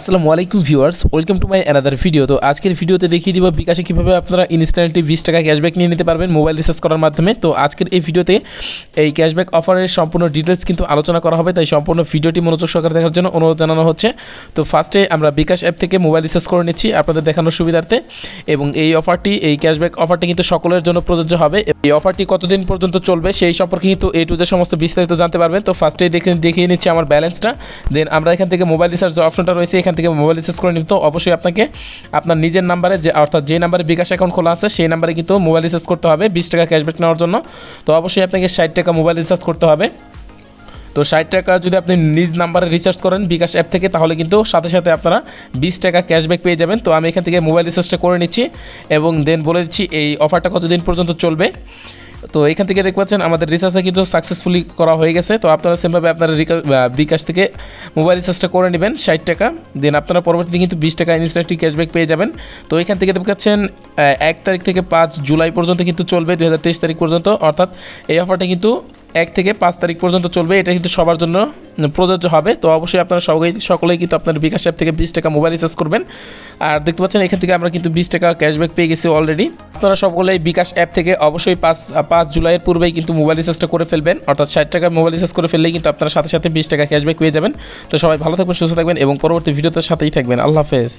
আসসালামু আলাইকুম viewers, welcome to my another video. তো আজকের ভিডিওতে দেখিয়ে দিব বিকাশে কীভাবে আপনারা ইনস্ট্যান্টলি 20 টাকা ক্যাশব্যাক নিয়ে নিতে পারবেন মোবাইল রিচার্জ করার মাধ্যমে। তো আজকের এই ভিডিওতে এই ক্যাশব্যাক অফারের সম্পূর্ণ ডিটেলস কিন্তু আলোচনা করা হবে, তাই সম্পূর্ণ ভিডিওটি মনোযোগ সহকারে দেখার জন্য অনুরোধ জানানো হচ্ছে। তো ফার্স্টে আমরা বিকাশ অ্যাপ থেকে মোবাইল রিচার্জ করে নিচ্ছি আপনাদের দেখানোর সুবিধার্থে, এবং এই ক্যাশব্যাক অফারটি কিন্তু সকলের জন্য প্রযোজ্য হবে। এই অফারটি কতদিন পর্যন্ত চলবে সেই সম্পর্কে কিন্তু এ টু জেড সমস্ত বিস্তারিত জানতে পারবেন। তো ফার্স্টেই দেখিয়ে নিচ্ছি আমার ব্যালেন্সটা, দেন আমরা এখান থেকে মোবাইল রিচার্জ যে অপশনটা রয়েছে এখান থেকে মোবাইল রিচার্জ করে নিতে অবশ্যই আপনাকে আপনার নিজের নাম্বারে অর্থাৎ যে নাম্বারে বিকাশ অ্যাকাউন্ট খোলা আছে সেই নাম্বারে কিন্তু মোবাইল রিচার্জ করতে হবে 20 টাকা ক্যাশব্যাক নেওয়ার জন্য। তো অবশ্যই আপনাকে 60 টাকা মোবাইল রিচার্জ করতে হবে। তো 60 টাকা যদি আপনি নিজ নাম্বারে রিচার্জ করেন বিকাশ অ্যাপ থেকে, তাহলে কিন্তু সাথে সাথে আপনারা 20 টাকা ক্যাশব্যাক পেয়ে যাবেন। তো আমি এখান থেকে মোবাইল রিচার্জটা করে নিচ্ছি এবং দেন বলে দিচ্ছি এই অফারটা কতদিন পর্যন্ত চলবে। তো এখান থেকে দেখতে পাচ্ছেন আমাদের রিচার্জটা কিন্তু সাকসেসফুলি করা হয়ে গেছে। তো আপনারা সেমভাবে আপনারা বিকাশ থেকে মোবাইল রিচার্জটা করে নেবেন 60 টাকা, দেন আপনারা পরবর্তীতে কিন্তু 20 টাকা ইনস্ট্যান্টলি ক্যাশব্যাক পেয়ে যাবেন। তো এখান থেকে দেখতে পাচ্ছেন 1 তারিখ থেকে 5 জুলাই পর্যন্ত কিন্তু চলবে, 2023 তারিখ পর্যন্ত, অর্থাৎ এই অফারটা কিন্তু 1 থেকে 5 তারিখ পর্যন্ত চলবে। এটা কিন্তু সবার জন্য প্রযোজ্য হবে। তো অবশ্যই আপনারা সকলেই কিন্তু আপনার বিকাশ অ্যাপ থেকে 20 টাকা মোবাইল রিচার্জ করবেন। আর দেখতে পাচ্ছেন এখান থেকে আমরা কিন্তু 20 টাকা ক্যাশব্যাক পেয়ে গেছি অলরেডি। আপনারা সকলেই বিকাশ অ্যাপ থেকে অবশ্যই 5 জুলাইয়ের পূর্বেই কিন্তু মোবাইল রিচার্জটা করে ফেলবেন, অর্থাৎ 60 টাকা মোবাইল রিচার্জ করে ফেললেই কিন্তু আপনারা সাথে সাথে 20 টাকা ক্যাশব্যাক পেয়ে যাবেন। তো সবাই ভালো থাকবেন, সুস্থ থাকবেন এবং পরবর্তী ভিডিওতে সাথেই থাকবেন। আল্লাহ হাফেজ।